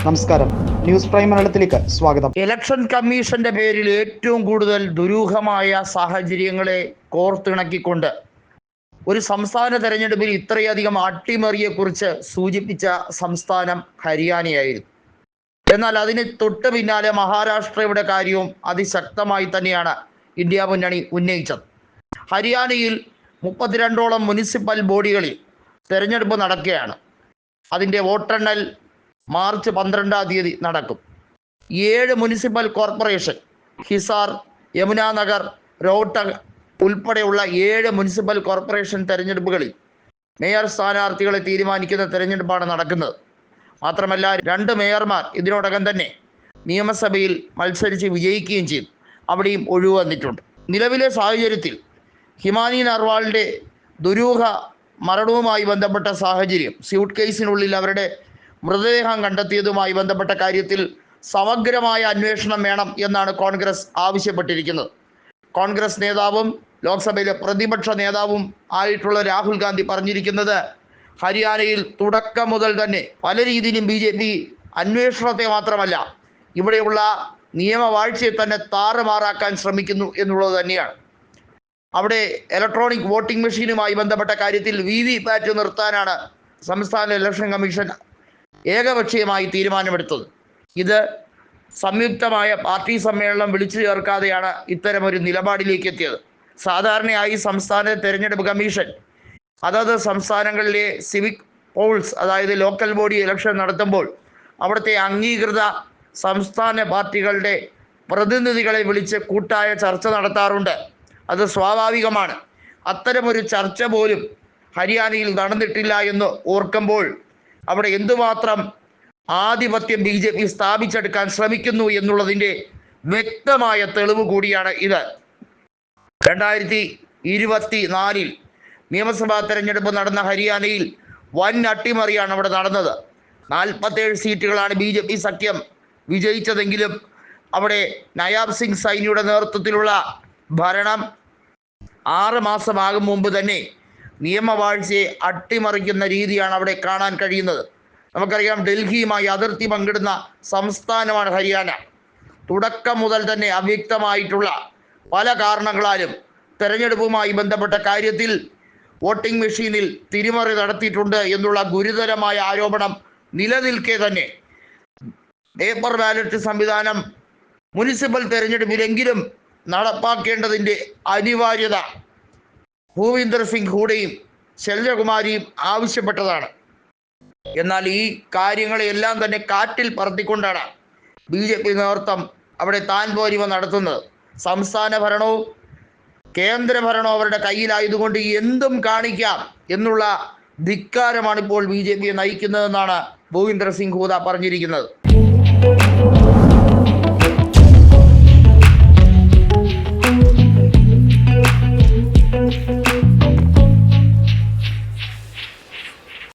നമസ്കാരം, news prime മലയാളത്തിലേക്ക് സ്വാഗതം. ഇലക്ഷൻ കമ്മീഷന്റെ പേരിൽ ഏറ്റവും കൂടുതൽ ദുരൂഹമായ സാഹചര്യങ്ങളെ കോർത്തിണക്കിക്കൊണ്ട് ഒരു സംസ്ഥാന തെരഞ്ഞെടുപ്പിൽ ഇത്രയധികം അട്ടിമറിയെക്കുറിച്ച് സൂചിപ്പിച്ച സംസ്ഥാനം ഹരിയാനയായിരുന്നു. എന്നാൽ അതിന് തൊട്ട് പിന്നാലെ മഹാരാഷ്ട്രയുടെ കാര്യവും അതിശക്തമായി തന്നെയാണ് ഇന്ത്യ മുന്നണി ഉന്നയിച്ചത്. ഹരിയാനയിൽ 32ഓളം മുനിസിപ്പൽ ബോഡികളിൽ തെരഞ്ഞെടുപ്പ് നടക്കുകയാണ്. അതിൻ്റെ വോട്ടെണ്ണൽ മാർച്ച് 12-ാം തീയതി നടക്കും. 7 മുനിസിപ്പൽ കോർപ്പറേഷൻ, ഹിസാർ, യമുനാനഗർ, റോഹ്ടക് ഉൾപ്പെടെയുള്ള 7 മുനിസിപ്പൽ കോർപ്പറേഷൻ തെരഞ്ഞെടുപ്പുകളിൽ മേയർ സ്ഥാനാർത്ഥികളെ തീരുമാനിക്കുന്ന തെരഞ്ഞെടുപ്പാണ് നടക്കുന്നത്. മാത്രമല്ല 2 മേയർമാർ ഇതിനോടകം തന്നെ നിയമസഭയിൽ മത്സരിച്ച് വിജയിക്കുകയും ചെയ്തു. അവിടെയും ഒഴിവ് വന്നിട്ടുണ്ട്. നിലവിലെ സാഹചര്യത്തിൽ ഹിമാനി നർവാളിൻ്റെ ദുരൂഹ മരണവുമായി ബന്ധപ്പെട്ട സാഹചര്യം, സ്യൂട്ട് കേസിനുള്ളിൽ അവരുടെ മൃതദേഹം കണ്ടെത്തിയതുമായി ബന്ധപ്പെട്ട കാര്യത്തിൽ സമഗ്രമായ അന്വേഷണം വേണം എന്നാണ് കോൺഗ്രസ് ആവശ്യപ്പെട്ടിരിക്കുന്നത്. കോൺഗ്രസ് നേതാവും ലോക്സഭയിലെ പ്രതിപക്ഷ നേതാവും ആയിട്ടുള്ള രാഹുൽ ഗാന്ധി പറഞ്ഞിരിക്കുന്നത്, ഹരിയാനയിൽ തുടക്കം മുതൽ തന്നെ പല രീതിയിലും BJP അന്വേഷണത്തെ മാത്രമല്ല ഇവിടെയുള്ള നിയമവാഴ്ചയെ തന്നെ താറുമാറാക്കാൻ ശ്രമിക്കുന്നു എന്നുള്ളത് തന്നെയാണ്. അവിടെ ഇലക്ട്രോണിക് വോട്ടിംഗ് മെഷീനുമായി ബന്ധപ്പെട്ട കാര്യത്തിൽ VVPAT നിർത്താനാണ് സംസ്ഥാന ഇലക്ഷൻ കമ്മീഷൻ ഏകപക്ഷീയമായി തീരുമാനമെടുത്തത്. ഇത് സംയുക്തമായ പാർട്ടി സമ്മേളനം വിളിച്ചു ചേർക്കാതെയാണ് ഇത്തരമൊരു നിലപാടിലേക്ക് എത്തിയത്. സാധാരണയായി സംസ്ഥാന തെരഞ്ഞെടുപ്പ് കമ്മീഷൻ അതത് സംസ്ഥാനങ്ങളിലെ സിവിക് പോൾസ്, അതായത് ലോക്കൽ ബോഡി ഇലക്ഷൻ നടത്തുമ്പോൾ അവിടുത്തെ അംഗീകൃത സംസ്ഥാന പാർട്ടികളുടെ പ്രതിനിധികളെ വിളിച്ച് കൂട്ടായ ചർച്ച നടത്താറുണ്ട്. അത് സ്വാഭാവികമാണ്. അത്തരമൊരു ചർച്ച പോലും ഹരിയാനയിൽ നടന്നിട്ടില്ല എന്ന് ഓർക്കുമ്പോൾ അവിടെ എന്തുമാത്രം ആധിപത്യം BJP സ്ഥാപിച്ചെടുക്കാൻ ശ്രമിക്കുന്നു എന്നുള്ളതിൻ്റെ വ്യക്തമായ തെളിവ് കൂടിയാണ് ഇത്. 2024 നിയമസഭാ തെരഞ്ഞെടുപ്പ് നടന്ന ഹരിയാനയിൽ വൻ അട്ടിമറിയാണ് അവിടെ നടന്നത്. 47 സീറ്റുകളാണ് BJP സഖ്യം വിജയിച്ചതെങ്കിലും അവിടെ നയാബ് സിംഗ് സൈനിയുടെ നേതൃത്വത്തിലുള്ള ഭരണം 6 മാസമാകും മുമ്പ് തന്നെ നിയമവാഴ്ചയെ അട്ടിമറിക്കുന്ന രീതിയാണ് അവിടെ കാണാൻ കഴിയുന്നത്. നമുക്കറിയാം, ഡൽഹിയുമായി അതിർത്തി പങ്കിടുന്ന സംസ്ഥാനമാണ് ഹരിയാന. തുടക്കം മുതൽ തന്നെ അവ്യക്തമായിട്ടുള്ള പല കാരണങ്ങളാലും തെരഞ്ഞെടുപ്പുമായി ബന്ധപ്പെട്ട കാര്യത്തിൽ വോട്ടിംഗ് മെഷീനിൽ തിരിമറി നടത്തിയിട്ടുണ്ട് എന്നുള്ള ഗുരുതരമായ ആരോപണം നിലനിൽക്കെ തന്നെ പേപ്പർ ബാലറ്റ് സംവിധാനം മുനിസിപ്പൽ തെരഞ്ഞെടുപ്പിലെങ്കിലും നടപ്പാക്കേണ്ടതിൻ്റെ അനിവാര്യത ഭൂവിന്ദർ സിംഗ് ഹൂഡയും ശൈലജകുമാരിയും ആവശ്യപ്പെട്ടതാണ്. എന്നാൽ ഈ കാര്യങ്ങളെല്ലാം തന്നെ കാറ്റിൽ പറത്തിക്കൊണ്ടാണ് BJP നേതൃത്വം അവിടെ താൻ പോരിവ നടത്തുന്നത്. സംസ്ഥാന ഭരണവും കേന്ദ്ര ഭരണവും അവരുടെ കയ്യിലായതുകൊണ്ട് എന്തും കാണിക്കാം എന്നുള്ള ധിക്കാരമാണ് ഇപ്പോൾ BJP നയിക്കുന്നതെന്നാണ് ഭൂവിന്ദർ സിംഗ് ഹൂഡ പറഞ്ഞിരിക്കുന്നത്.